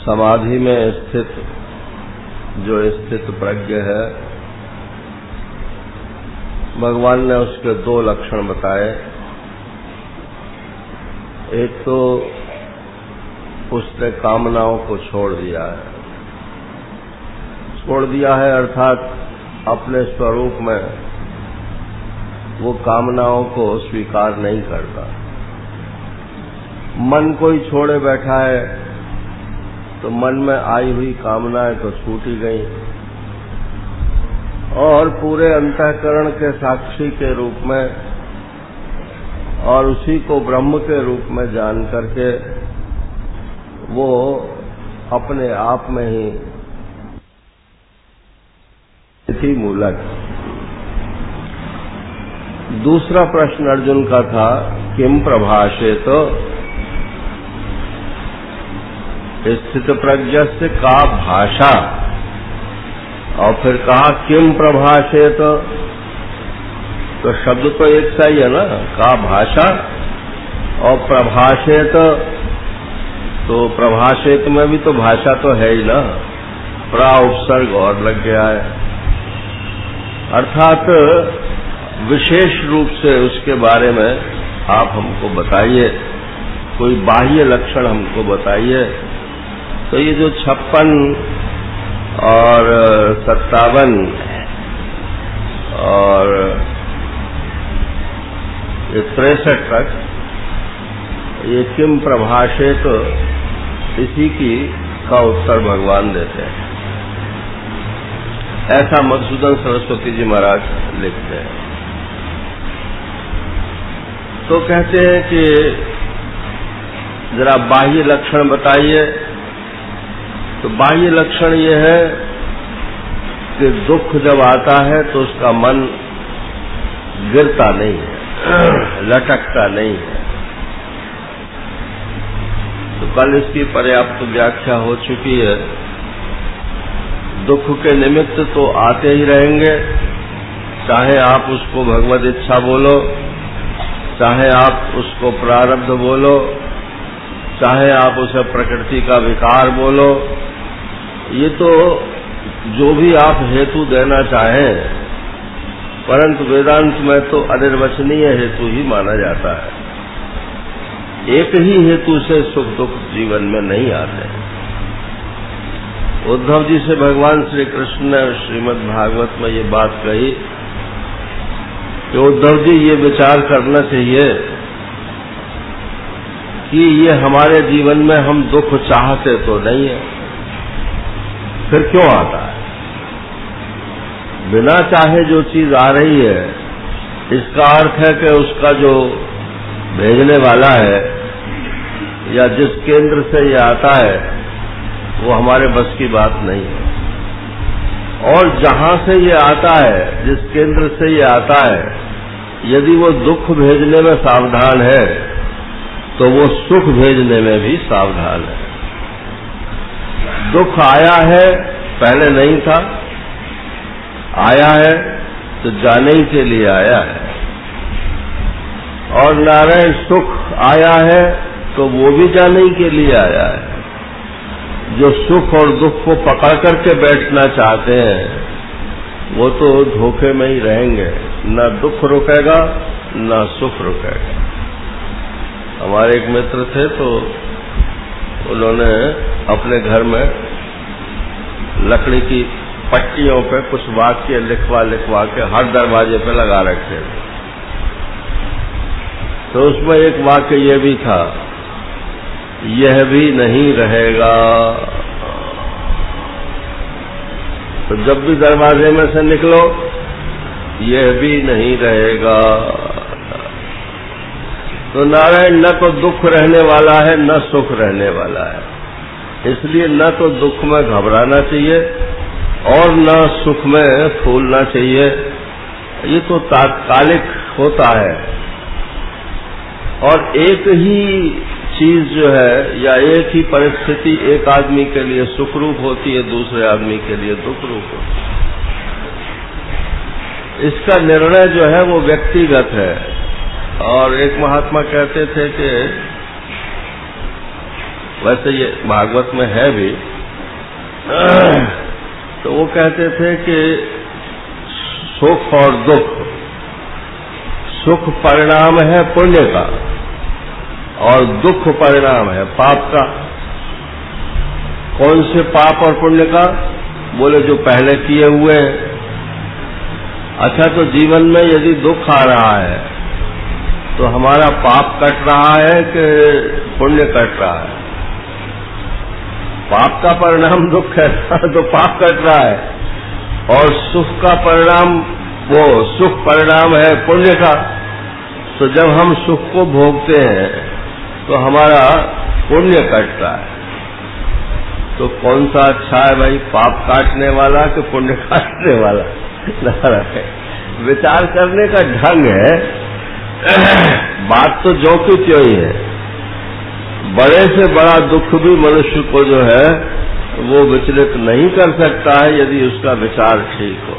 समाधि में स्थित जो स्थित प्रज्ञ है, भगवान ने उसके दो लक्षण बताए। एक तो उसने कामनाओं को छोड़ दिया है अर्थात अपने स्वरूप में वो कामनाओं को स्वीकार नहीं करता। मन कोई छोड़े बैठा है तो मन में आई हुई कामनाएं तो छूट ही गई, और पूरे अंतःकरण के साक्षी के रूप में और उसी को ब्रह्म के रूप में जान करके वो अपने आप में ही स्थिति मूलक। दूसरा प्रश्न अर्जुन का था, किम प्रभाषेत स्थित प्रज्ञस्य का भाषा, और फिर कहा किम प्रभाषेत, तो शब्द तो एक सा ही है ना, का भाषा और प्रभाषेत, तो प्रभाषेत में भी तो भाषा तो है ही ना, प्रा उपसर्ग और लग गया है, अर्थात विशेष रूप से उसके बारे में आप हमको बताइए, कोई बाह्य लक्षण हमको बताइए। तो ये जो 56 और 57 और 63 तक ये किम प्रभाषेत, तो इसी का उत्तर भगवान देते हैं। ऐसा मधुसूदन सरस्वती जी महाराज लिखते हैं। तो कहते हैं कि जरा बाह्य लक्षण बताइए। तो बाह्य लक्षण ये है कि दुख जब आता है तो उसका मन गिरता नहीं है, लटकता नहीं है। तो कल इसकी पर्याप्त व्याख्या हो चुकी है। दुख के निमित्त तो आते ही रहेंगे, चाहे आप उसको भगवद इच्छा बोलो, चाहे आप उसको प्रारब्ध बोलो, चाहे आप उसे प्रकृति का विकार बोलो, ये तो जो भी आप हेतु देना चाहें, परंतु वेदांत में तो अनिर्वचनीय हेतु ही माना जाता है। एक ही हेतु से सुख दुख जीवन में नहीं आते। उद्धव जी से भगवान श्री कृष्ण ने श्रीमद् भागवत में ये बात कही कि उद्धव जी ये विचार करना चाहिए कि ये हमारे जीवन में हम दुख चाहते तो नहीं है, फिर क्यों आता है? बिना चाहे जो चीज आ रही है, इसका अर्थ है कि उसका जो भेजने वाला है या जिस केंद्र से ये आता है वो हमारे बस की बात नहीं है। और जहां से ये आता है, जिस केंद्र से ये आता है, यदि वो दुख भेजने में सावधान है तो वो सुख भेजने में भी सावधान है। दुख आया है, पहले नहीं था, आया है तो जाने ही के लिए आया है। और नारायण सुख आया है तो वो भी जाने ही के लिए आया है। जो सुख और दुख को पकड़ करके बैठना चाहते हैं वो तो धोखे में ही रहेंगे, न दुख रुकेगा न सुख रुकेगा। हमारे एक मित्र थे तो उन्होंने अपने घर में लकड़ी की पट्टियों पे कुछ वाक्य लिखवा के हर दरवाजे पे लगा रखे थे। तो उसमें एक वाक्य ये भी था, यह भी नहीं रहेगा। तो जब भी दरवाजे में से निकलो, यह भी नहीं रहेगा। तो नारायण न तो दुख रहने वाला है न सुख रहने वाला है, इसलिए न तो दुख में घबराना चाहिए और न सुख में फूलना चाहिए। ये तो तात्कालिक होता है। और एक ही चीज जो है या एक ही परिस्थिति एक आदमी के लिए सुख रूप होती है, दूसरे आदमी के लिए दुख रूप होती है। इसका निर्णय जो है वो व्यक्तिगत है। और एक महात्मा कहते थे कि वैसे ये भागवत में है भी। तो वो कहते थे कि सुख और दुख, सुख परिणाम है पुण्य का और दुख परिणाम है पाप का। कौन से पाप और पुण्य का? बोले जो पहले किए हुए हैं। अच्छा, तो जीवन में यदि दुख आ रहा है तो हमारा पाप कट रहा है कि पुण्य कट रहा है? पाप का परिणाम दुख है तो पाप कट रहा है, और सुख का परिणाम, वो सुख परिणाम है पुण्य का। तो जब हम सुख को भोगते हैं तो हमारा पुण्य कटता है। तो कौन सा अच्छा है भाई, पाप काटने वाला कि पुण्य काटने वाला? विचार करने का ढंग है। बात तो जो की त्यों ही है। बड़े से बड़ा दुख भी मनुष्य को जो है वो विचलित नहीं कर सकता है यदि उसका विचार ठीक हो।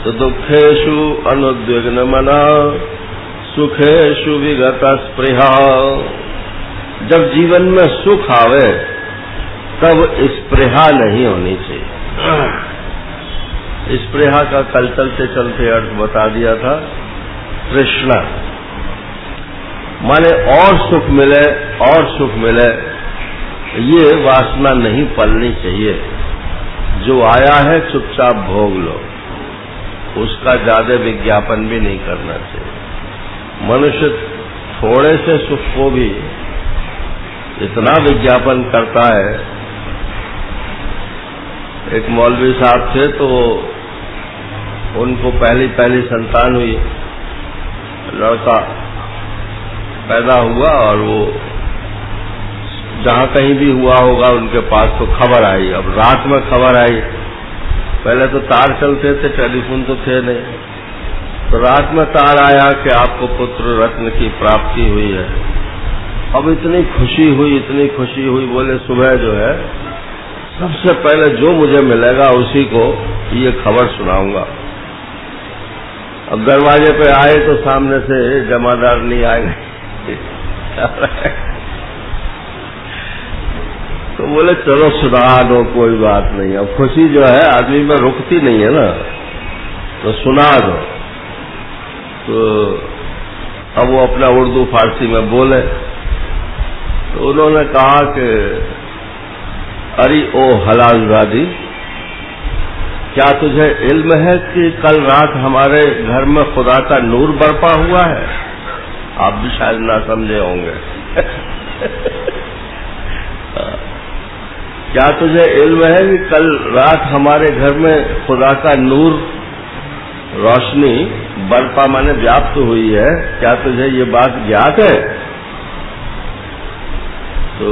तो दुखेषु अनुद्विग्न मना सुखेषु विगत स्पृहा। जब जीवन में सुख आवे तब स्पृहा नहीं होनी चाहिए। स्पृहा का कल चलते चलते अर्थ बता दिया था, तृष्णा, माने और सुख मिले और सुख मिले, ये वासना नहीं पलनी चाहिए। जो आया है चुपचाप भोग लो, उसका ज्यादा विज्ञापन भी नहीं करना चाहिए। मनुष्य थोड़े से सुख को भी इतना विज्ञापन करता है। एक मौलवी साहब थे, तो उनको पहली संतान हुई, लड़का पैदा हुआ, और वो जहां कहीं भी हुआ होगा उनके पास तो खबर आई। अब रात में खबर आई, पहले तो तार चलते थे, टेलीफोन तो थे नहीं, तो रात में तार आया कि आपको पुत्र रत्न की प्राप्ति हुई है। अब इतनी खुशी हुई, बोले सुबह जो है सबसे पहले जो मुझे मिलेगा उसी को ये खबर सुनाऊंगा। अब दरवाजे पे आए तो सामने से जमादार नहीं आए। तो बोले चलो सुना दो, कोई बात नहीं। अब खुशी जो है आदमी में रुकती नहीं है ना, तो सुना दो। तो अब वो अपना उर्दू फारसी में बोले, तो उन्होंने कहा कि अरे ओ हलालजादी, क्या तुझे इल्म है कि कल रात हमारे घर में खुदा का नूर बरपा हुआ है? आप भी शायद ना समझे होंगे। क्या तुझे इल्म है कि कल रात हमारे घर में खुदा का नूर, रोशनी बरपा माने व्याप्त हुई है? क्या तुझे ये बात ज्ञात है? तो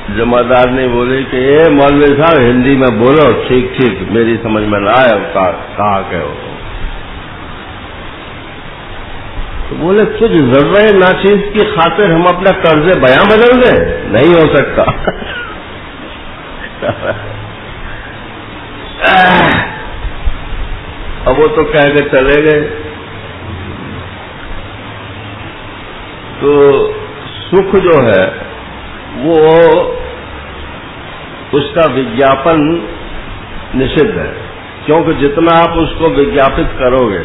जमादार ने बोले कि ये मौलवी साहब हिंदी में बोलो, ठीक मेरी समझ में ना आया कहा के हो। तो बोले तुझ जर्रे नाचीज की खातिर हम अपना कर्जे बयां बदल दें? नहीं हो सकता। अब वो तो कह के चले गए। तो सुख जो है वो उसका विज्ञापन निषिद्ध है, क्योंकि जितना आप उसको विज्ञापित करोगे,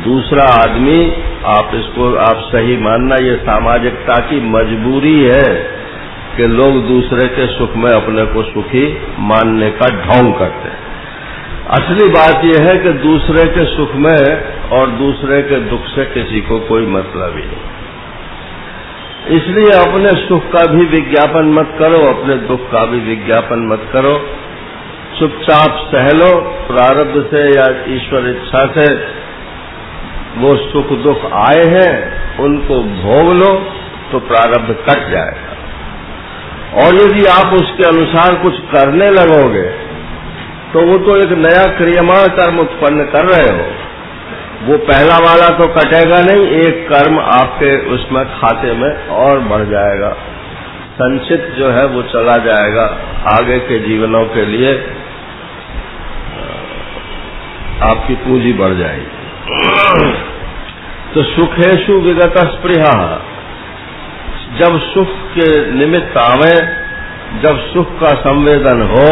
दूसरा आदमी, आप सही मानना, ये सामाजिकता की मजबूरी है कि लोग दूसरे के सुख में अपने को सुखी मानने का ढोंग करते हैं। असली बात यह है कि दूसरे के सुख में और दूसरे के दुख से किसी को कोई मतलब ही नहीं। इसलिए अपने सुख का भी विज्ञापन मत करो, अपने दुख का भी विज्ञापन मत करो। चुपचाप सह लो, प्रारब्ध से या ईश्वर इच्छा से वो सुख दुख आए हैं उनको भोग लो, तो प्रारब्ध कट जाएगा। और यदि आप उसके अनुसार कुछ करने लगोगे तो वो तो एक नया क्रियमाण कर्म उत्पन्न कर रहे हो, वो पहला वाला तो कटेगा नहीं, एक कर्म आपके उसमें खाते में और बढ़ जाएगा, संचित जो है वो चला जाएगा आगे के जीवनों के लिए, आपकी पूंजी बढ़ जाएगी। तो सुखेषु विगत स्पृहा, जब सुख के निमित्त आवे, जब सुख का संवेदन हो,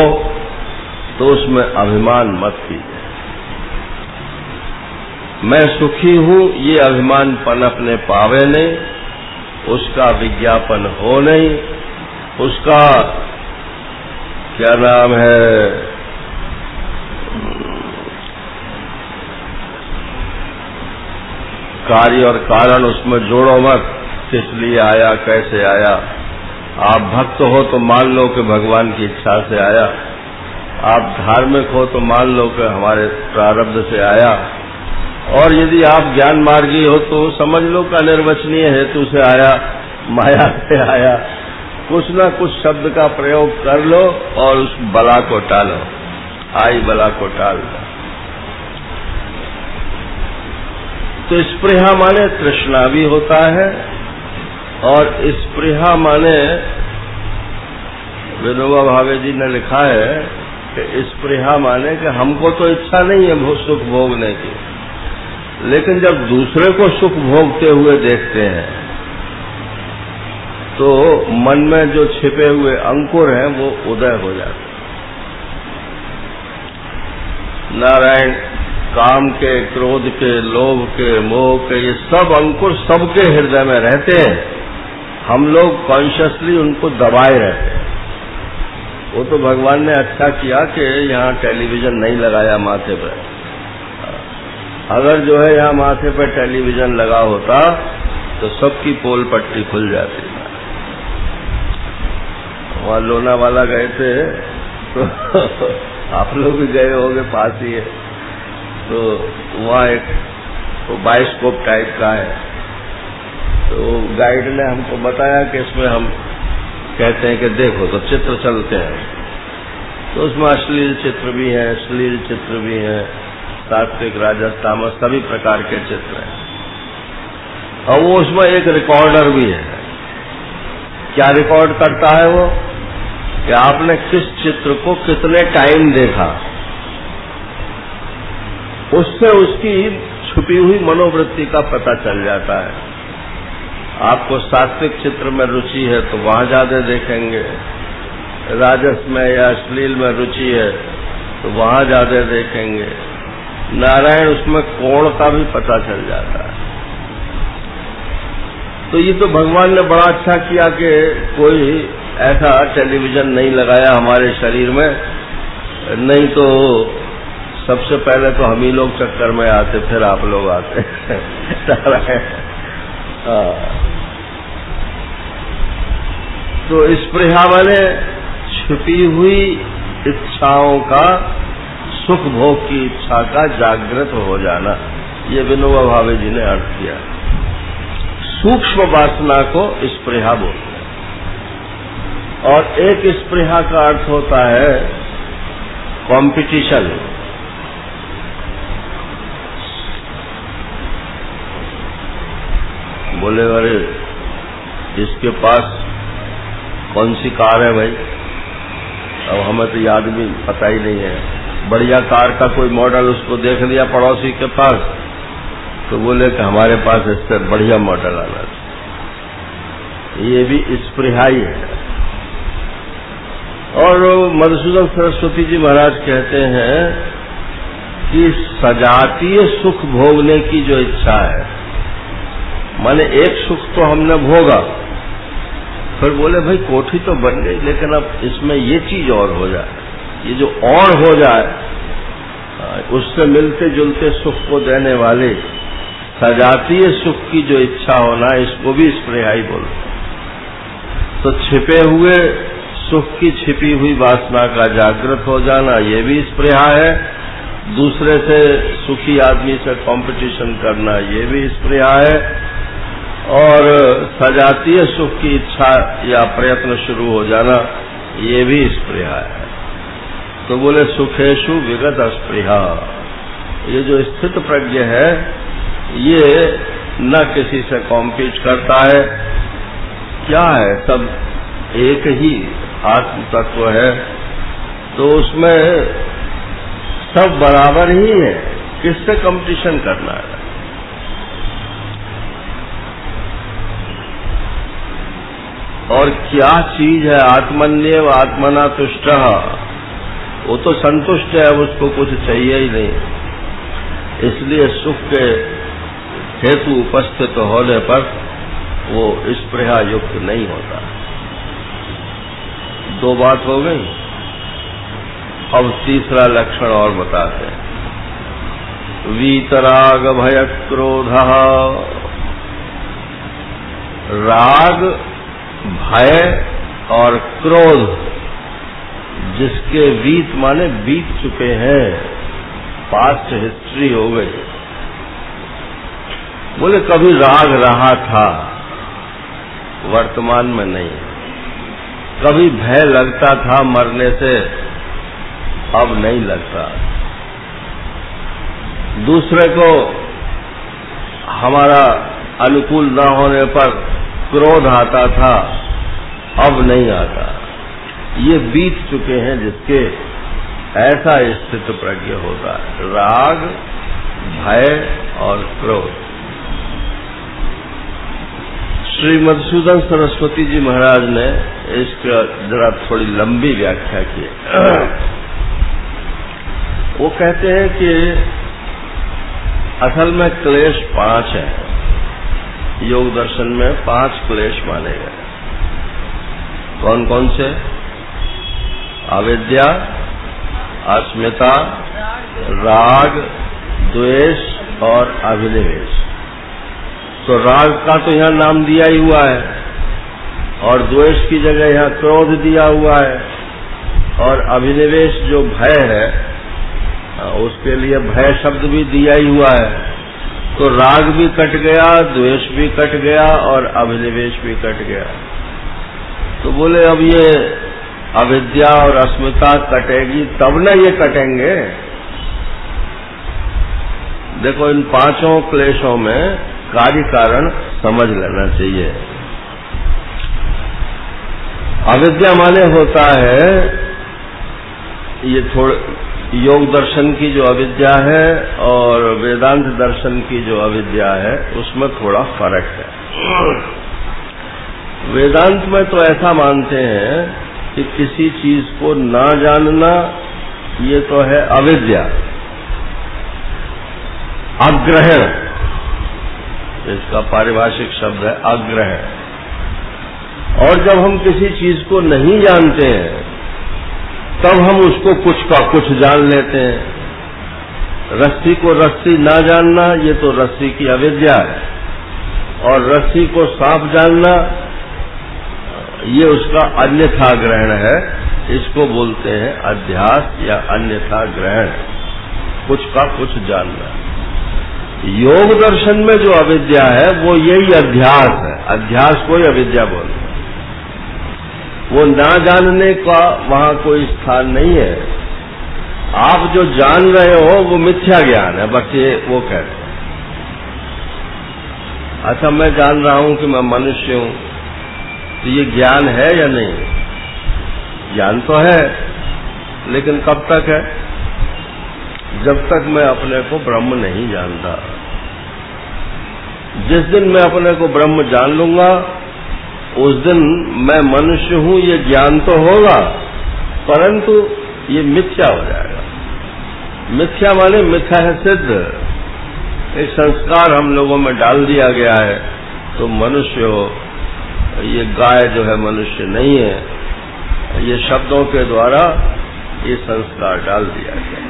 तो उसमें अभिमान मत कीजिए। मैं सुखी हूं ये अभिमान पनप ने पावे नहीं, उसका विज्ञापन हो नहीं, उसका क्या नाम है, कार्य और कारण उसमें जोड़ो मत, किस लिए आया, कैसे आया। आप भक्त हो तो मान लो कि भगवान की इच्छा से आया, आप धार्मिक हो तो मान लो कि हमारे प्रारब्ध से आया, और यदि आप ज्ञान मार्गी हो तो समझ लो कि अनिर्वचनीय हेतु से आया, माया से आया। कुछ न कुछ शब्द का प्रयोग कर लो और उस बला को टालो, आई बला को टाल दो। तो स्पृहा माने तृष्णा भी होता है, और स्पृहा माने विनोबा भावे जी ने लिखा है कि स्पृहा माने कि हमको तो इच्छा नहीं है सुख भोगने की, लेकिन जब दूसरे को सुख भोगते हुए देखते हैं तो मन में जो छिपे हुए अंकुर हैं वो उदय हो जाते हैं। नारायण काम के, क्रोध के, लोभ के, मोह के, ये सब अंकुर सबके हृदय में रहते हैं, हम लोग कॉन्शियसली उनको दबाए रहते हैं। वो तो भगवान ने अच्छा किया कि यहाँ टेलीविजन नहीं लगाया माथे पर। अगर जो है यहाँ माथे पर टेलीविजन लगा होता तो सबकी पोल पट्टी खुल जाती। वहाँ लोनावाला गए थे तो आप लोग भी गए होंगे, पास ही है, तो वहाँ एक बायोस्कोप टाइप का है, तो गाइड ने हमको बताया कि इसमें हम कहते हैं कि देखो तो चित्र चलते हैं, तो उसमें अश्लील चित्र भी हैं, अश्लील चित्र भी हैं, सात्विक, राजस, तामस सभी प्रकार के चित्र हैं, और वो उसमें एक रिकॉर्डर भी है। क्या रिकॉर्ड करता है वो कि आपने किस चित्र को कितने टाइम देखा, उससे उसकी छुपी हुई मनोवृत्ति का पता चल जाता है। आपको सात्विक चित्र में रुचि है तो वहां ज्यादा देखेंगे, राजस में या अश्लील में रुचि है तो वहां ज्यादा देखेंगे। नारायण उसमें कोण का भी पता चल जाता है। तो ये तो भगवान ने बड़ा अच्छा किया कि कोई ऐसा टेलीविजन नहीं लगाया हमारे शरीर में, नहीं तो सबसे पहले तो हम ही लोग चक्कर में आते, फिर आप लोग आते। तो स्पृहा वाले छिपी हुई इच्छाओं का, सुख भोग की इच्छा का जागृत हो जाना, ये विनोबा भावे जी ने अर्थ किया। सूक्ष्म वासना को स्पृहा बोलते हैं, और एक स्पृहा का अर्थ होता है कंपटीशन। बोले अरे इसके पास कौन सी कार है भाई, अब हमें तो याद भी पता ही नहीं है। बढ़िया कार का कोई मॉडल उसको देख लिया पड़ोसी के पास, तो बोले कि हमारे पास इससे बढ़िया मॉडल आना चाहिए। ये भी स्पृहा ही है। और मधुसूदन सरस्वती जी महाराज कहते हैं कि सजातीय सुख भोगने की जो इच्छा है, माने एक सुख तो हमने भोगा, फिर बोले भाई कोठी तो बन गई, लेकिन अब इसमें ये चीज और हो जाए, ये जो और हो जाए उससे मिलते जुलते सुख को देने वाले सजातीय सुख की जो इच्छा होना, इसको भी स्पृहाई बोलते। तो छिपे हुए सुख की छिपी हुई वासना का जागृत हो जाना, ये भी स्पृहा है। दूसरे से, सुखी आदमी से कंपटीशन करना, ये भी स्पृहा है। और सजातीय सुख की इच्छा या प्रयत्न शुरू हो जाना, ये भी स्पृहा है। तो बोले सुखेशु विगत अस्पृहा, ये जो स्थित प्रज्ञ है ये न किसी से कॉम्पीट करता है, क्या है, सब एक ही आत्म तत्व है, तो उसमें सब बराबर ही है, किससे कंपटीशन करना है। और क्या चीज है आत्मन्येव आत्मना तुष्ट, वो तो संतुष्ट है, उसको कुछ चाहिए ही नहीं। इसलिए सुख के हेतु उपस्थित होने पर वो स्पृहा युक्त नहीं होता। दो बात हो गई। अब तीसरा लक्षण और बताते हैं। वीतराग भय क्रोध, राग, भय और क्रोध जिसके वीत माने बीत चुके हैं, पास्ट हिस्ट्री हो गई। बोले कभी राग रहा था, वर्तमान में नहीं। कभी भय लगता था मरने से, अब नहीं लगता। दूसरे को हमारा अनुकूल न होने पर क्रोध आता था, अब नहीं आता। ये बीत चुके हैं जिसके, ऐसा स्थित प्रज्ञ होता है। राग, भय और क्रोध। श्री मधुसूदन सरस्वती जी महाराज ने इसका जरा थोड़ी लंबी व्याख्या की। वो कहते हैं कि असल में क्लेश 5 है। योग दर्शन में 5 क्लेश माने गए। कौन कौन से? अविद्या, अस्मिता, राग, द्वेष और अभिनिवेश। तो राग का तो यहाँ नाम दिया ही हुआ है, और द्वेष की जगह यहाँ क्रोध दिया हुआ है, और अभिनिवेश जो भय है उसके लिए भय शब्द भी दिया ही हुआ है। तो राग भी कट गया, द्वेष भी कट गया और अभिनिवेश भी कट गया। तो बोले अब ये अविद्या और अस्मिता कटेगी तब न ये कटेंगे। देखो इन 5 क्लेशों में कार्य कारण समझ लेना चाहिए। अविद्या माने होता है, ये थोड़े योग दर्शन की जो अविद्या है और वेदांत दर्शन की जो अविद्या है उसमें थोड़ा फर्क है। वेदांत में तो ऐसा मानते हैं कि किसी चीज को ना जानना ये तो है अविद्या, अग्रहण, इसका पारिभाषिक शब्द है अग्रहण। और जब हम किसी चीज को नहीं जानते हैं तब हम उसको कुछ का कुछ जान लेते हैं। रस्सी को रस्सी ना जानना ये तो रस्सी की अविद्या है, और रस्सी को सांप जानना ये उसका अन्यथा ग्रहण है। इसको बोलते हैं अध्यास या अन्यथा ग्रहण, कुछ का कुछ जानना। योग दर्शन में जो अविद्या है वो यही अध्यास है। अध्यास को ही अविद्या बोलते हैं। वो ना जानने का वहां कोई स्थान नहीं है। आप जो जान रहे हो वो मिथ्या ज्ञान है, बस ये वो कहते हैं। अच्छा मैं जान रहा हूं कि मैं मनुष्य हूं, तो ये ज्ञान है या नहीं? ज्ञान तो है, लेकिन कब तक है? जब तक मैं अपने को ब्रह्म नहीं जानता। जिस दिन मैं अपने को ब्रह्म जान लूंगा उस दिन मैं मनुष्य हूं ये ज्ञान तो होगा, परंतु ये मिथ्या हो जाएगा। मिथ्या माने मिथ्या है सिद्ध। एक संस्कार हम लोगों में डाल दिया गया है, तो मनुष्य हो, ये गाय जो है मनुष्य नहीं है। ये शब्दों के द्वारा ये संस्कार डाल दिया गया।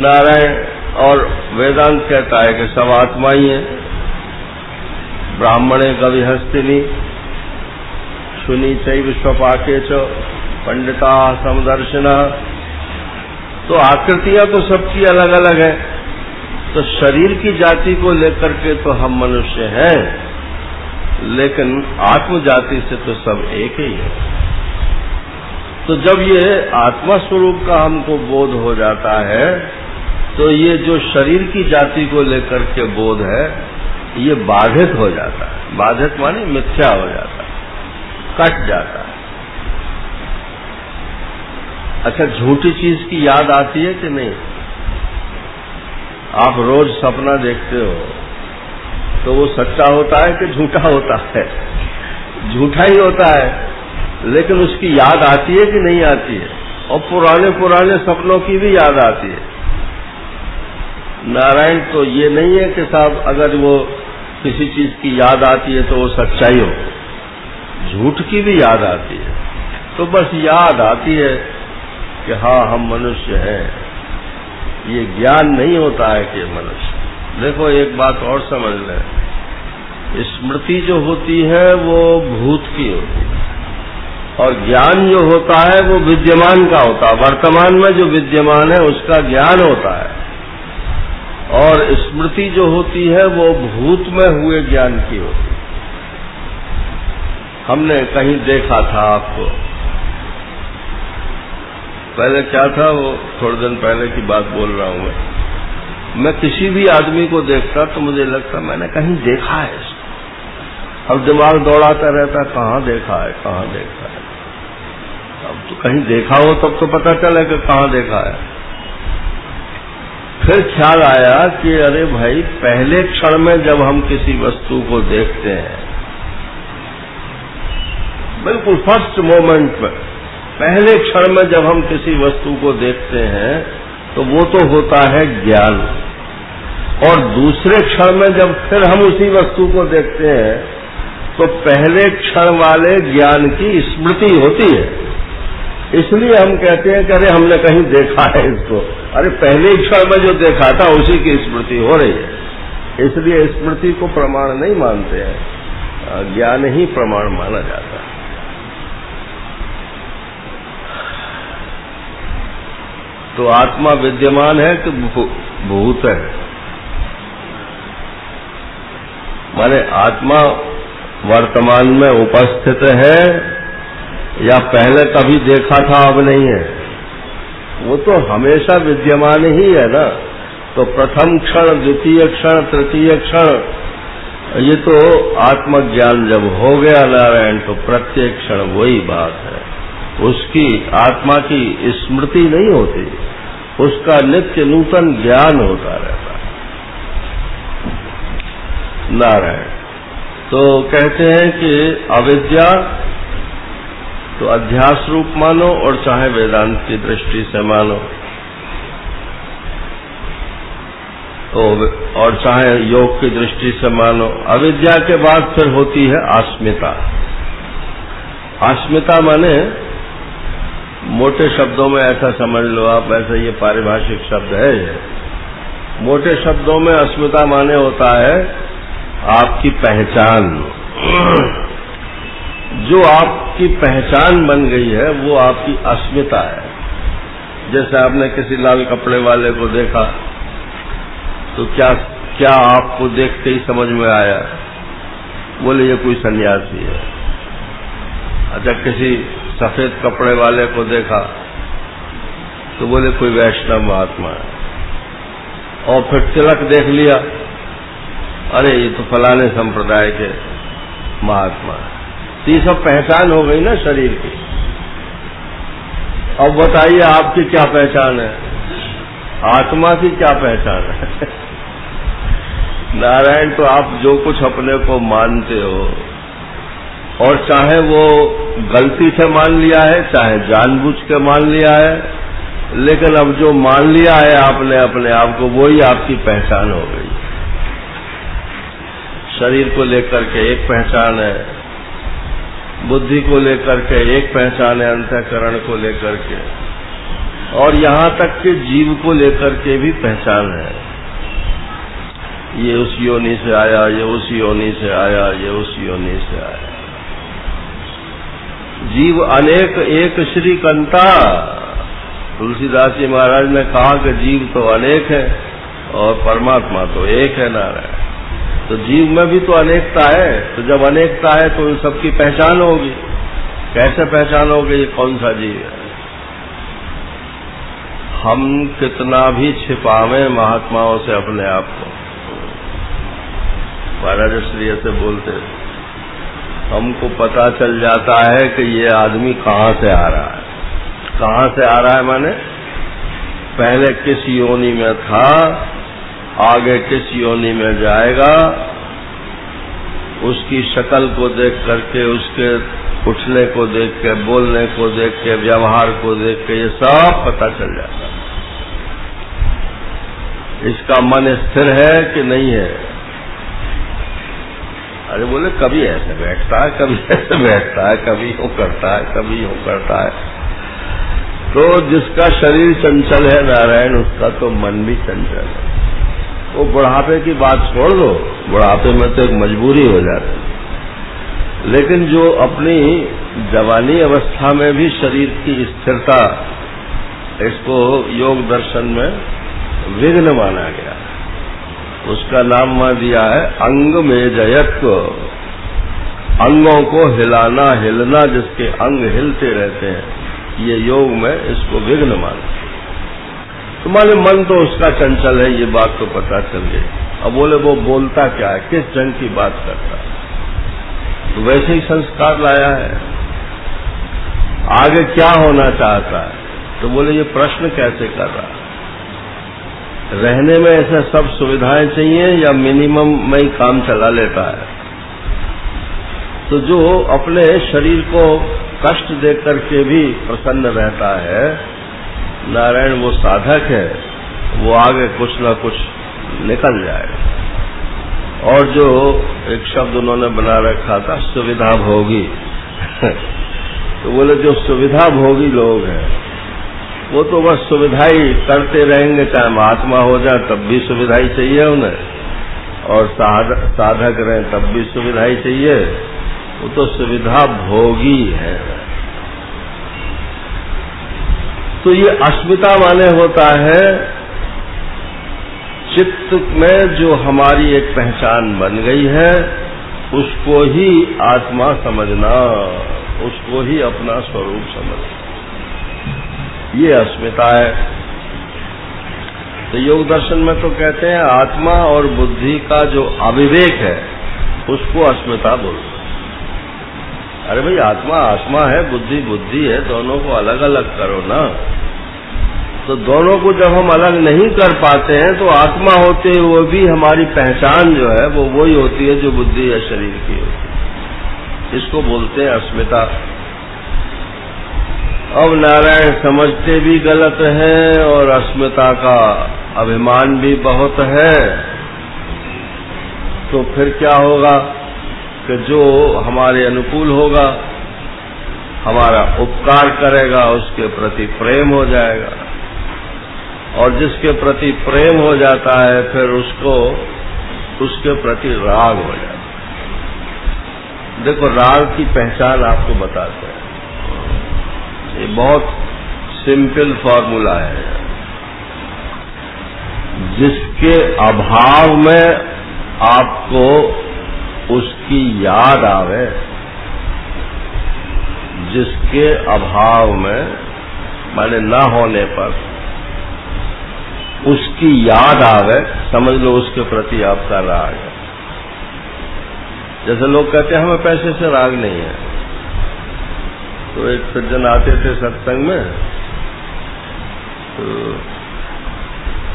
नारायण और वेदांत कहता है कि सब आत्मा ही है। ब्राह्मणे कविहस्तिनी सुनी चैव विश्वपाके च पंडिता समदर्शिना। तो आकृतियां तो सबकी अलग अलग है। तो शरीर की जाति को लेकर के तो हम मनुष्य हैं, लेकिन आत्म जाति से तो सब एक ही है। तो जब ये आत्मा स्वरूप का हमको बोध हो जाता है तो ये जो शरीर की जाति को लेकर के बोध है ये बाधित हो जाता है। बाधित माने मिथ्या हो जाता है, कट जाता है। अच्छा झूठी चीज की याद आती है कि नहीं? आप रोज सपना देखते हो तो वो सच्चा होता है कि झूठा होता है? झूठा ही होता है, लेकिन उसकी याद आती है कि नहीं आती है, और पुराने पुराने सपनों की भी याद आती है। नारायण तो ये नहीं है कि साहब अगर वो किसी चीज की याद आती है तो वो सच्चाई हो, झूठ की भी याद आती है। तो बस याद आती है कि हाँ हम मनुष्य हैं, ये ज्ञान नहीं होता है कि मनुष्य। देखो एक बात और समझ लें, स्मृति जो होती है वो भूत की होती है, और ज्ञान जो होता है वो विद्यमान का होता है। वर्तमान में जो विद्यमान है उसका ज्ञान होता है, और स्मृति जो होती है वो भूत में हुए ज्ञान की होती है। हमने कहीं देखा था आपको, पहले क्या था, वो थोड़े दिन पहले की बात बोल रहा हूं मैं किसी भी आदमी को देखता तो मुझे लगता मैंने कहीं देखा है इसको। अब दिमाग दौड़ाता रहता, कहाँ देखा है, कहाँ देखा है। अब तो कहीं देखा हो तब तो पता चले कि कहाँ देखा है। फिर ख्याल आया कि अरे भाई, पहले क्षण में जब हम किसी वस्तु को देखते हैं, बिल्कुल फर्स्ट मोमेंट में, पहले क्षण में जब हम किसी वस्तु को देखते हैं तो वो तो होता है ज्ञान, और दूसरे क्षण में जब फिर हम उसी वस्तु को देखते हैं तो पहले क्षण वाले ज्ञान की स्मृति होती है। इसलिए हम कहते हैं कि अरे हमने कहीं देखा है इसको। अरे पहले क्षण में जो देखा था उसी की स्मृति हो रही है। इसलिए स्मृति को प्रमाण नहीं मानते हैं, ज्ञान ही प्रमाण माना जाता है। तो आत्मा विद्यमान है कि भूत है? माने आत्मा वर्तमान में उपस्थित है या पहले कभी देखा था अब नहीं है? वो तो हमेशा विद्यमान ही है ना। तो प्रथम क्षण, द्वितीय क्षण, तृतीय क्षण, ये तो आत्मज्ञान जब हो गया नारायण तो प्रत्येक क्षण वही बात है। उसकी आत्मा की स्मृति नहीं होती, उसका नित्य नूतन ज्ञान होता रहता है नारायण। तो कहते हैं कि अविद्या तो अध्यास रूप मानो, और चाहे वेदांत की दृष्टि से मानो, और चाहे योग की दृष्टि से मानो। अविद्या के बाद फिर होती है अस्मिता। अस्मिता माने मोटे शब्दों में ऐसा समझ लो आप, ऐसा ये पारिभाषिक शब्द है ये। मोटे शब्दों में अस्मिता माने होता है आपकी पहचान। जो आपकी पहचान बन गई है वो आपकी अस्मिता है। जैसे आपने किसी लाल कपड़े वाले को देखा तो क्या आपको देखते ही समझ में आया? बोले ये कोई सन्यासी है। अच्छा, किसी सफेद कपड़े वाले को देखा तो बोले कोई वैष्णव महात्मा है। और फिर तिलक देख लिया, अरे ये तो फलाने संप्रदाय के महात्मा है। तो ये सब पहचान हो गई ना शरीर की। अब बताइए आपकी क्या पहचान है? आत्मा की क्या पहचान है? नारायण, तो आप जो कुछ अपने को मानते हो, और चाहे वो गलती से मान लिया है चाहे जानबूझ के मान लिया है, लेकिन अब जो मान लिया है आपने अपने आप को, वही आपकी पहचान हो गई। शरीर को लेकर के एक पहचान है, बुद्धि को लेकर के एक पहचान है, अंतःकरण को लेकर के, और यहां तक कि जीव को लेकर के भी पहचान है। ये उस योनि से आया, ये उस योनि से आया, ये उस योनि से आया। जीव अनेक एक श्रीकंता। तुलसीदास जी महाराज ने कहा कि जीव तो अनेक है और परमात्मा तो एक है नारायण। तो जीव में भी तो अनेकता है। तो जब अनेकता है तो उन सबकी पहचान होगी। कैसे पहचान होगी ये कौन सा जीव है? हम कितना भी छिपावें महात्माओं से अपने आप को, महाराज श्री से बोलते, हमको पता चल जाता है कि ये आदमी कहाँ से आ रहा है। कहाँ से आ रहा है माने पहले किस योनि में था, आगे किस योनि में जाएगा, उसकी शक्ल को देख करके, उसके उठने को देख के, बोलने को देख के, व्यवहार को देख के ये सब पता चल जाता है इसका मन स्थिर है कि नहीं है। अरे बोले कभी ऐसे बैठता है, कभी ऐसे बैठता है, कभी यूं करता है, कभी यूं करता है। तो जिसका शरीर चंचल है नारायण, उसका तो मन भी चंचल है। वो बुढ़ापे की बात छोड़ दो, बुढ़ापे में तो एक मजबूरी हो जाती है, लेकिन जो अपनी जवानी अवस्था में भी शरीर की स्थिरता, इसको योग दर्शन में विघ्न माना गया, उसका नाम वहां दिया है अंग में जयत्व। अंगों को हिलाना, हिलना, जिसके अंग हिलते रहते हैं, ये योग में इसको विघ्न माना। तुम्हारे मन तो उसका चंचल है, ये बात तो पता चल गई। अब बोले वो बोलता क्या है, किस जंग की बात करता है, तो वैसे ही संस्कार लाया है। आगे क्या होना चाहता है, तो बोले ये प्रश्न कैसे कर रहा है। रहने में ऐसे सब सुविधाएं चाहिए या मिनिमम में ही काम चला लेता है। तो जो अपने शरीर को कष्ट दे करके भी प्रसन्न रहता है नारायण, वो साधक है, वो आगे कुछ न कुछ निकल जाएगा। और जो एक शब्द उन्होंने बना रखा था सुविधा भोगी तो बोले जो सुविधा भोगी लोग हैं वो तो बस सुविधा ही करते रहेंगे, चाहे महात्मा हो जाए तब भी सुविधा ही चाहिए उन्हें, और साधक रहें तब भी सुविधा ही चाहिए। वो तो सुविधा भोगी है। तो ये अस्मिता माने होता है चित्त में जो हमारी एक पहचान बन गई है, उसको ही आत्मा समझना, उसको ही अपना स्वरूप समझना, ये अस्मिता है। तो योग दर्शन में तो कहते हैं आत्मा और बुद्धि का जो अविवेक है उसको अस्मिता बोलते हैं। अरे भाई आत्मा आत्मा है, बुद्धि बुद्धि है, दोनों को अलग अलग करो ना। तो दोनों को जब हम अलग नहीं कर पाते हैं तो आत्मा होते हुए भी हमारी पहचान जो है वो वही होती है जो बुद्धि या शरीर की होती है। इसको बोलते हैं अस्मिता। अब नारायण समझते भी गलत हैं और अस्मिता का अभिमान भी बहुत है। तो फिर क्या होगा कि जो हमारे अनुकूल होगा, हमारा उपकार करेगा, उसके प्रति प्रेम हो जाएगा, और जिसके प्रति प्रेम हो जाता है फिर उसको उसके प्रति राग हो जाता है। देखो राग की पहचान आपको बताते हैं, ये बहुत सिंपल फॉर्मूला है। जिसके अभाव में आपको उसकी याद आवे, जिसके अभाव में माने न होने पर उसकी याद आवे, समझ लो उसके प्रति आपका राग है। जैसे लोग कहते हैं हमें पैसे से राग नहीं है। तो एक सज्जन आते थे सत्संग में, तो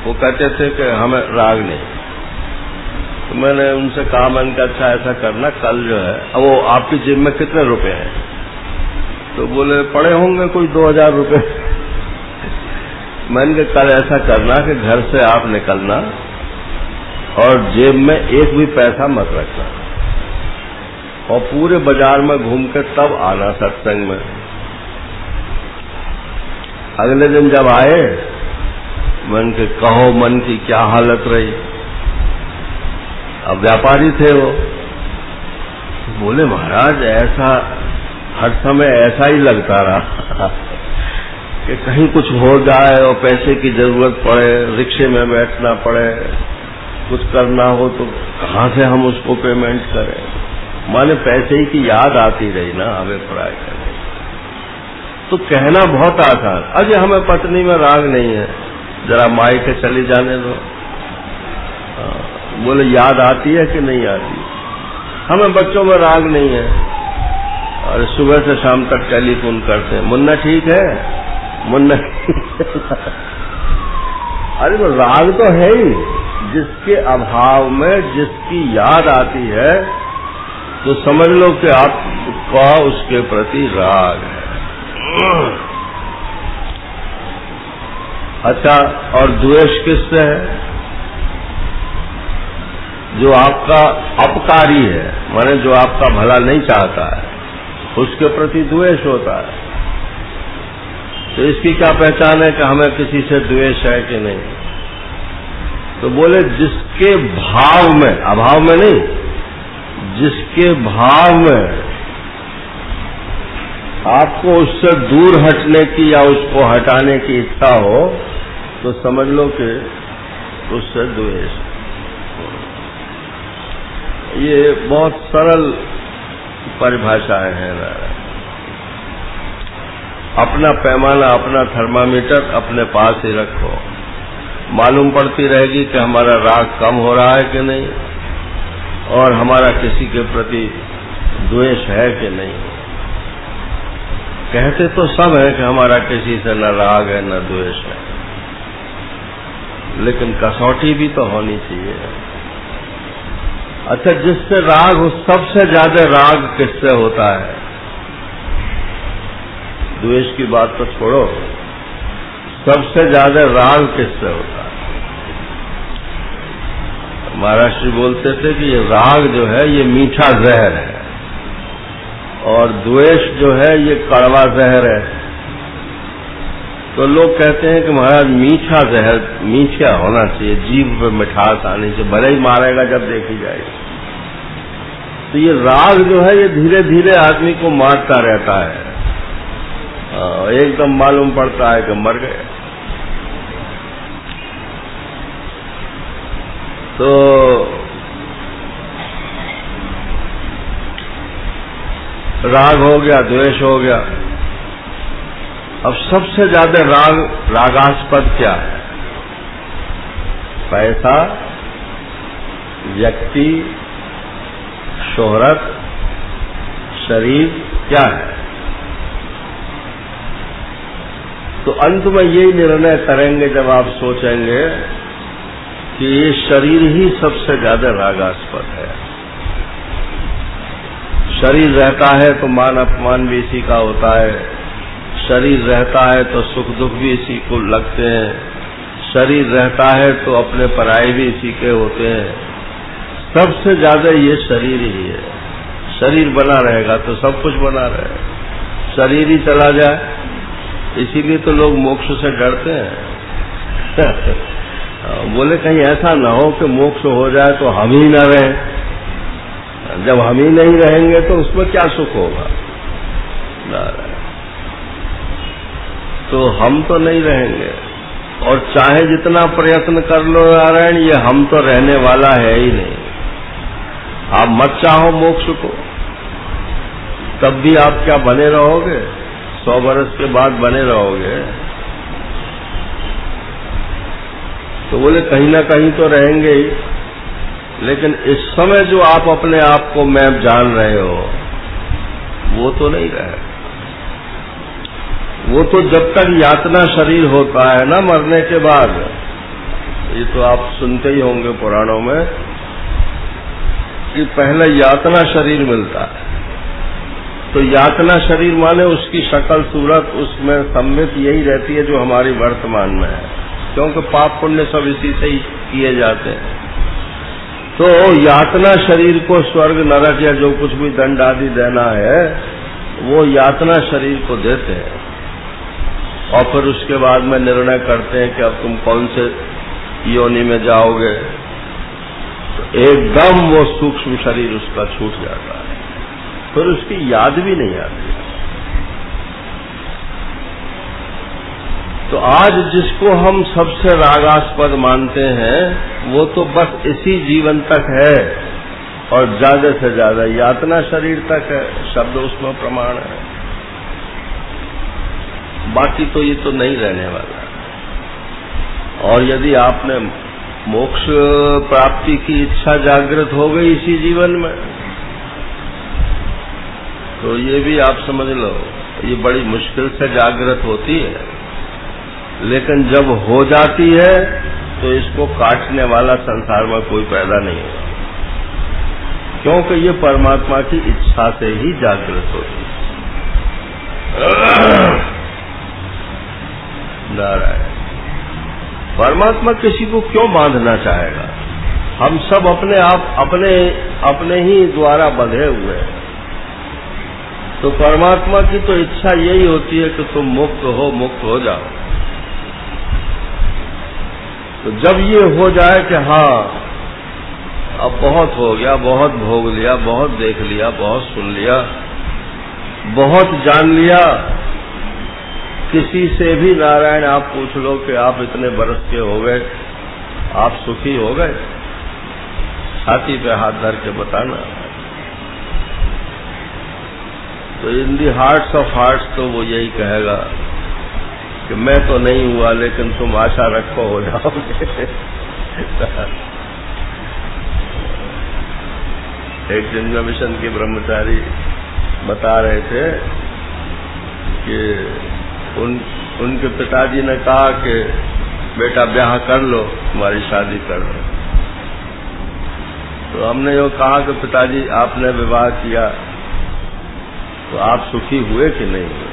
वो कहते थे कि हमें राग नहीं। तो मैंने उनसे कहा, मैंने कहा अच्छा ऐसा करना, कल जो है वो आपकी जेब में कितने रुपए हैं? तो बोले पड़े होंगे कोई 2000 रुपए। मैंने कहा कल ऐसा करना कि घर से आप निकलना और जेब में एक भी पैसा मत रखना, और पूरे बाजार में घूम के तब आना सत्संग में। अगले दिन जब आए, मन के कहो मन की क्या हालत रही। अब व्यापारी थे वो, बोले महाराज ऐसा हर समय ऐसा ही लगता रहा कि कहीं कुछ हो जाए और पैसे की जरूरत पड़े, रिक्शे में बैठना पड़े, कुछ करना हो तो कहाँ से हम उसको पेमेंट करें। माने पैसे ही की याद आती रही ना अभिप्राय करने। तो कहना बहुत आसान, अजय हमें पत्नी में राग नहीं है, जरा माई के चली जाने दो। बोले याद आती है कि नहीं आती? हमें बच्चों में राग नहीं है, और सुबह से शाम तक टेलीफोन करते हैं, मुन्ना ठीक है, मुन्ना अरे वो राग तो है ही, जिसके अभाव में जिसकी याद आती है तो समझ लो कि आपका उसके प्रति राग है। अच्छा, और द्वेष किससे है? जो आपका अपकारी है, माने जो आपका भला नहीं चाहता है, उसके प्रति द्वेष होता है। तो इसकी क्या पहचान है कि हमें किसी से द्वेष है कि नहीं? तो बोले जिसके भाव में, अभाव में नहीं, जिसके भाव में आपको उससे दूर हटने की या उसको हटाने की इच्छा हो, तो समझ लो कि उससे द्वेष। ये बहुत सरल परिभाषाएं हैं ना। अपना पैमाना, अपना थर्मामीटर अपने पास ही रखो, मालूम पड़ती रहेगी कि हमारा राग कम हो रहा है कि नहीं, और हमारा किसी के प्रति द्वेष है कि नहीं। कहते तो सब है कि हमारा किसी से न राग है न द्वेष है, लेकिन कसौटी भी तो होनी चाहिए। अच्छा, जिससे राग हो, सबसे ज्यादा राग किससे होता है? द्वेष की बात तो छोड़ो, सबसे ज्यादा राग किससे होता है? महाराज श्री बोलते थे कि ये राग जो है ये मीठा जहर है, और द्वेष जो है ये कड़वा जहर है। तो लोग कहते हैं कि महाराज मीठा जहर मीठा होना चाहिए, जीभ पे मिठास आनी चाहिए, भले ही मारेगा जब देखी जाएगी। तो ये राग जो है ये धीरे धीरे आदमी को मारता रहता है, एकदम मालूम पड़ता है कि मर गए। तो राग हो गया, द्वेष हो गया। अब सबसे ज्यादा रागास्पद क्या है? पैसा, व्यक्ति, शोहरत, शरीर, क्या है? तो अंत में यही निर्णय करेंगे जब आप सोचेंगे कि ये शरीर ही सबसे ज्यादा रागास्पद है। शरीर रहता है तो मान अपमान भी इसी का होता है, शरीर रहता है तो सुख दुख भी इसी को लगते हैं, शरीर रहता है तो अपने पराये भी इसी के होते हैं। सबसे ज्यादा ये शरीर ही है। शरीर बना रहेगा तो सब कुछ बना रहेगा, शरीर ही चला जाए, इसीलिए तो लोग मोक्ष से डरते हैं। बोले कहीं ऐसा न हो कि मोक्ष हो जाए तो हम ही न रहें। जब हम ही नहीं रहेंगे तो उसमें क्या सुख होगा? तो हम तो नहीं रहेंगे, और चाहे जितना प्रयत्न कर लो नारायण, ये हम तो रहने वाला है ही नहीं। आप मत चाहो मोक्ष को, तब भी आप क्या बने रहोगे? 100 वर्ष के बाद बने रहोगे। तो बोले कहीं ना कहीं तो रहेंगे ही, लेकिन इस समय जो आप अपने आप को मैं जान रहे हो, वो तो नहीं रहे। वो तो जब तक यातना शरीर होता है ना, मरने के बाद, ये तो आप सुनते ही होंगे पुराणों में कि पहले यातना शरीर मिलता है। तो यातना शरीर माने उसकी शक्ल सूरत उसमें सम्मित यही रहती है जो हमारी वर्तमान में है, क्योंकि पाप पुण्य सब इसी से ही किए जाते हैं। तो यातना शरीर को स्वर्ग नरक या जो कुछ भी दंड आदि देना है, वो यातना शरीर को देते हैं, और फिर उसके बाद में निर्णय करते हैं कि अब तुम कौन से योनि में जाओगे। तो एकदम वो सूक्ष्म शरीर उसका छूट जाता है, फिर उसकी याद भी नहीं आती। तो आज जिसको हम सबसे रागास्पद मानते हैं, वो तो बस इसी जीवन तक है, और ज्यादा से ज्यादा यातना शरीर तक है, शब्द उसमें प्रमाण है। बाकी तो ये तो नहीं रहने वाला। और यदि आपने मोक्ष प्राप्ति की इच्छा जागृत हो गई इसी जीवन में, तो ये भी आप समझ लो, ये बड़ी मुश्किल से जागृत होती है, लेकिन जब हो जाती है तो इसको काटने वाला संसार में कोई पैदा नहीं होगा। क्योंकि ये परमात्मा की इच्छा से ही जागृत होती है। नारायण। परमात्मा किसी को क्यों बांधना चाहेगा? हम सब अपने आप अपने ही द्वारा बंधे हुए हैं। तो परमात्मा की तो इच्छा यही होती है कि तुम मुक्त हो जाओ। तो जब ये हो जाए कि हाँ अब बहुत हो गया, बहुत भोग लिया, बहुत देख लिया, बहुत सुन लिया, बहुत जान लिया, किसी से भी नारायण आप पूछ लो कि आप इतने बरस के हो गए, आप सुखी हो गए, छाती पे हाथ धर के बताना। तो इन दी हार्ट्स ऑफ हार्ट्स तो वो यही कहेगा कि मैं तो नहीं हुआ, लेकिन तुम आशा रखो हो जाओगे। एक जिंगा मिशन के ब्रह्मचारी बता रहे थे कि उनके पिताजी ने कहा कि बेटा ब्याह कर लो, तुम्हारी शादी कर लो। तो हमने यो कहा कि पिताजी आपने विवाह किया तो आप सुखी हुए कि नहीं हुए?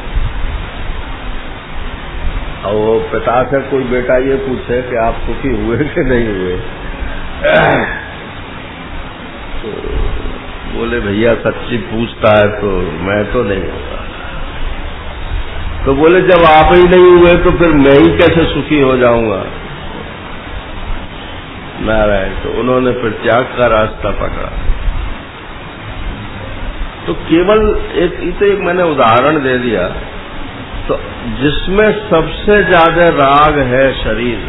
और वो पिता से कोई बेटा ये पूछे कि आप सुखी हुए कि नहीं हुए, तो बोले भैया सच्ची पूछता है तो मैं तो नहीं होगा। तो बोले जब आप ही नहीं हुए तो फिर मैं ही कैसे सुखी हो जाऊंगा? नारायण। तो उन्होंने फिर त्याग का रास्ता पकड़ा। तो केवल एक मैंने उदाहरण दे दिया। तो जिसमें सबसे ज्यादा राग है शरीर,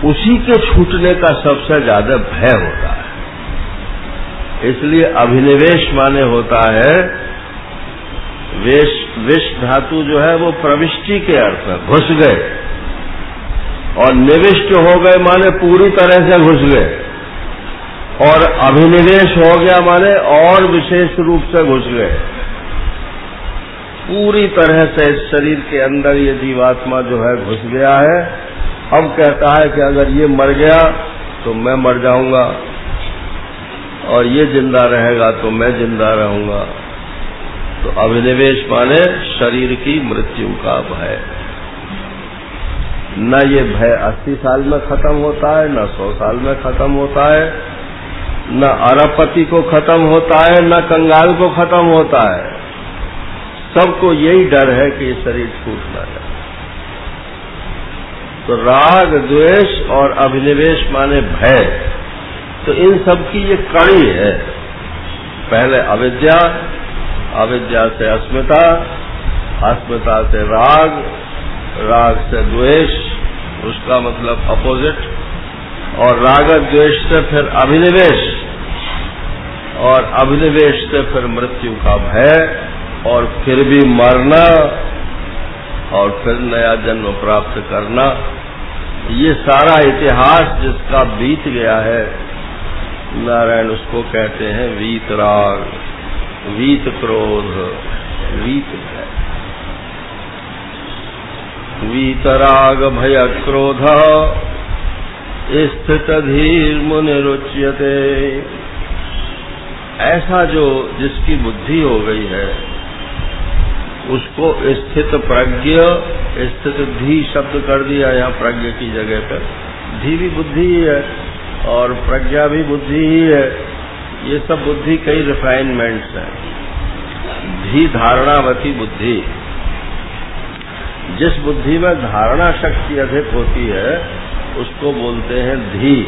उसी के छूटने का सबसे ज्यादा भय होता है। इसलिए अभिनिवेश माने होता है, विष धातु जो है वो प्रविष्टि के अर्थ में घुस गए, और निविष्ट हो गए माने पूरी तरह से घुस गए, और अभिनिवेश हो गया माने और विशेष रूप से घुस गए। पूरी तरह से इस शरीर के अंदर ये जीवात्मा जो है घुस गया है। अब कहता है कि अगर ये मर गया तो मैं मर जाऊंगा, और ये जिंदा रहेगा तो मैं जिंदा रहूंगा। तो अभिनिवेश माने शरीर की मृत्यु का भय। न ये भय 80 साल में खत्म होता है, न 100 साल में खत्म होता है, न अरबपति को खत्म होता है, न कंगाल को खत्म होता है। सबको यही डर है कि ये शरीर छूट ना जाए। तो राग, द्वेष और अभिनिवेश माने भय, तो इन सब की ये कड़ी है। पहले अविद्या, अविद्या से अस्मिता, अस्मिता से राग, राग से द्वेष, उसका मतलब अपोजिट, और राग द्वेष से फिर अभिनिवेश, और अभिनिवेश से फिर मृत्यु का भय, और फिर भी मरना, और फिर नया जन्म प्राप्त करना। ये सारा इतिहास जिसका बीत गया है नारायण, उसको कहते हैं वीतराग, वीत क्रोध, वीत भय। वीतराग भय क्रोध स्थित धीर मुनिरुच्यते। ऐसा जो जिसकी बुद्धि हो गई है उसको स्थित प्रज्ञ, स्थित धी शब्द कर दिया यहाँ प्रज्ञ की जगह पर। धी भी बुद्धि ही है और प्रज्ञा भी बुद्धि ही है। ये सब बुद्धि कई रिफाइनमेंट्स हैं। धी धारणावती बुद्धि, जिस बुद्धि में धारणा शक्ति अधिक होती है उसको बोलते हैं धी।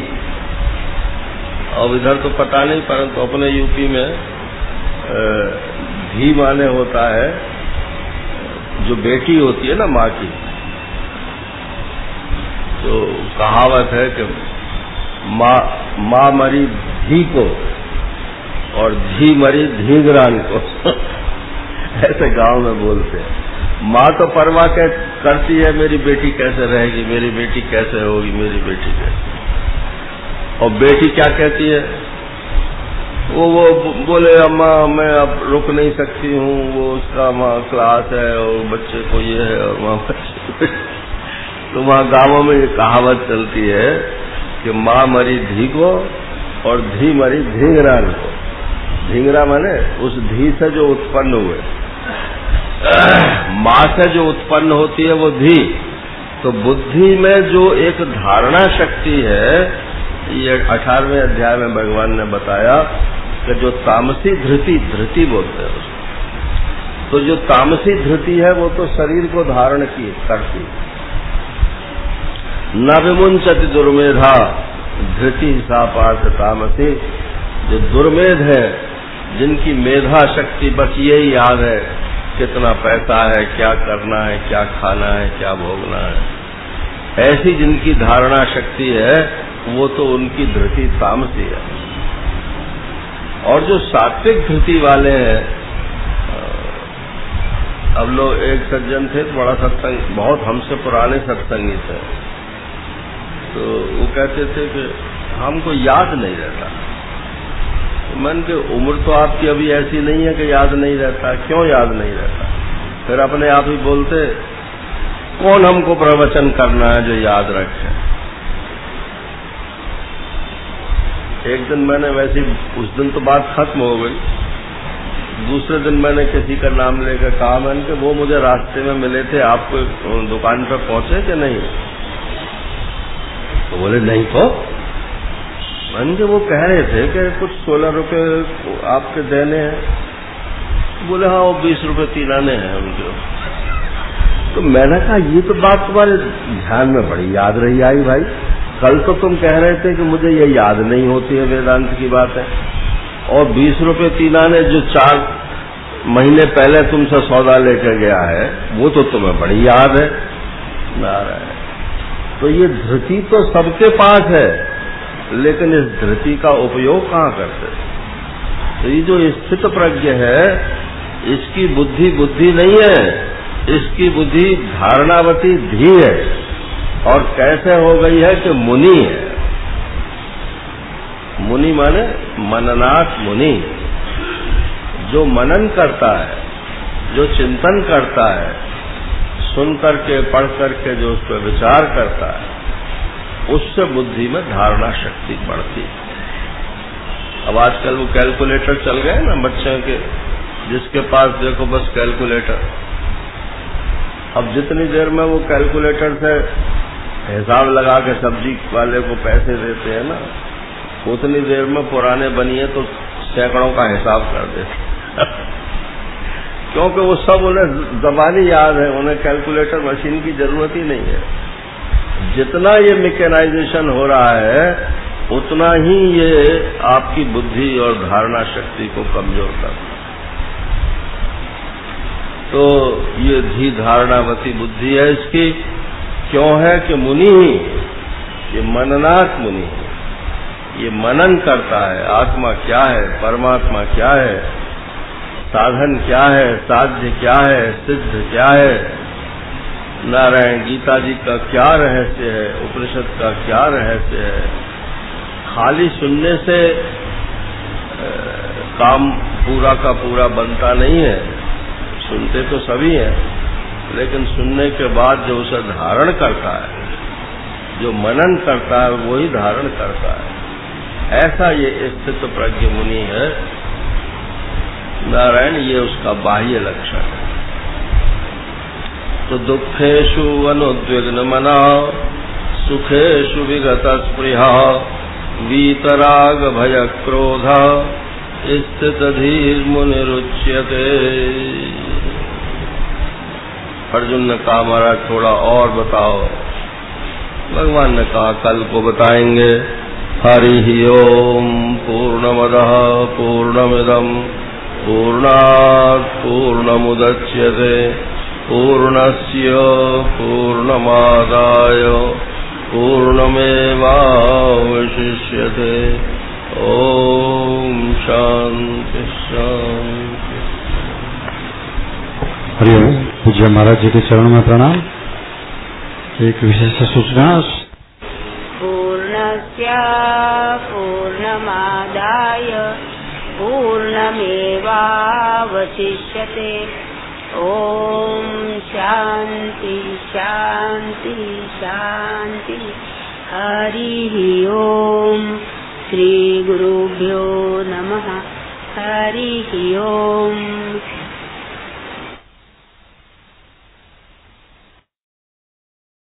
और इधर तो पता नहीं, परंतु अपने यूपी में धी माने होता है जो बेटी होती है ना माँ की। तो कहावत है कि माँ मरी धी को और धी मरी धीगरान को। ऐसे गांव में बोलते हैं। माँ तो परवाह करती है मेरी बेटी कैसे रहेगी, मेरी बेटी कैसे होगी, मेरी बेटी कैसे। और बेटी क्या कहती है, वो बोले अम्मा मैं अब रुक नहीं सकती हूँ, वो उसका वहाँ क्लास है और बच्चे को ये है और वहाँ तो वहाँ गांवों में ये कहावत चलती है कि माँ मरी धी को और धी मरी धिंगरा को। धिंगरा माने उस धी से जो उत्पन्न हुए, मां से जो उत्पन्न होती है वो धी। तो बुद्धि में जो एक धारणा शक्ति है, ये 18वें अध्याय में भगवान ने बताया कि जो तामसी धृति बोलते हैं उसको। तो जो तामसी धृति है वो तो शरीर को धारण की करती। न विमुंचति दुर्मेधा धृति सा पार्थ तामसी। जो दुर्मेध है, जिनकी मेधा शक्ति बस यही याद है कितना पैसा है, क्या करना है, क्या खाना है, क्या भोगना है, ऐसी जिनकी धारणा शक्ति है वो तो उनकी धृति तामसी है। और जो सात्विक धृति वाले हैं, अब लोग एक सज्जन थे, बड़ा सत्संग, बहुत हमसे पुराने सत्संगी थे, तो वो कहते थे कि हमको याद नहीं रहता। मन के उम्र तो आपकी अभी ऐसी नहीं है कि याद नहीं रहता। क्यों याद नहीं रहता? फिर अपने आप ही बोलते, कौन हमको प्रवचन करना है जो याद रखे। एक दिन मैंने वैसी, उस दिन तो बात खत्म हो गई, दूसरे दिन मैंने किसी का नाम लेकर कहा, मैंने कि वो मुझे रास्ते में मिले थे, आपको दुकान पर पहुंचे कि नहीं? तो बोले नहीं। तो मैंने कि वो कह रहे थे कि कुछ 16 रुपए आपके देने हैं। बोले हाँ, वो 20 रुपए 3 आने हैं उनके। तो मैंने कहा ये तो बात तुम्हारे ध्यान में बड़ी याद रही आई भाई। कल तो तुम कह रहे थे कि मुझे ये याद नहीं होती है, वेदांत की बात है। और 20 रुपए 3 आने जो 4 महीने पहले तुमसे सौदा लेकर गया है, वो तो तुम्हें बड़ी याद है। नारायण। तो ये धृति तो सबके पास है, लेकिन इस धृति का उपयोग कहाँ करते? तो ये जो स्थित प्रज्ञ है, इसकी बुद्धि नहीं है, इसकी बुद्धि धारणावती धी है। और कैसे हो गई है कि मुनि है। मुनि माने मननाथ मुनि, जो मनन करता है, जो चिंतन करता है, सुन करके पढ़ करके जो उस पर विचार करता है, उससे बुद्धि में धारणा शक्ति बढ़ती है। अब आजकल वो कैलकुलेटर चल गए ना बच्चों के, जिसके पास देखो बस कैलकुलेटर। अब जितनी देर में वो कैलकुलेटर से हिसाब लगा के सब्जी वाले को पैसे देते हैं ना, उतनी देर में पुराने बनिए तो सैकड़ों का हिसाब कर देते। क्योंकि वो सब उन्हें ज़बानी याद है, उन्हें कैलकुलेटर मशीन की जरूरत ही नहीं है। जितना ये मैकेनाइजेशन हो रहा है, उतना ही ये आपकी बुद्धि और धारणा शक्ति को कमजोर करता है। तो ये धी धारणावती बुद्धि है इसकी। क्यों है कि मुनि ही, ये मननाथ मुनि है, ये मनन करता है, आत्मा क्या है, परमात्मा क्या है, साधन क्या है, साध्य क्या है, सिद्ध क्या है, नारायण गीता जी का क्या रहस्य है, उपनिषद का क्या रहस्य है। खाली सुनने से काम पूरा का पूरा बनता नहीं है। सुनते तो सभी हैं, लेकिन सुनने के बाद जो उसे धारण करता है, जो मनन करता है, वही धारण करता है। ऐसा ये स्थित प्रज्ञ मुनि है नारायण, ये उसका बाह्य लक्षण है। तो दुखेषु अनुद्विग्न मना सुखेषु विगत स्पृहा वीतराग भय क्रोध स्थित धीर मुनिरुच्यते। अर्जुन ने कहा महाराज थोड़ा और बताओ। भगवान ने कहा कल को बताएंगे। हरि ओम पूर्णमदः पूर्णमिदम् पूर्णात् पूर्णमुदच्यते पूर्णस्य पूर्णमादाय पूर्णमेवावशिष्यते। ओम शांति शांति। हरिओम। पूज्य महाराज जी के चरणों में प्रणाम। एक विशेष सूचना। पूर्णस्य पूर्णमादाय पूर्णमेवावशिष्यते। ओम शांति शांति शांति। हरि ओम श्री गुरुभ्यो नमः। हरि ओम।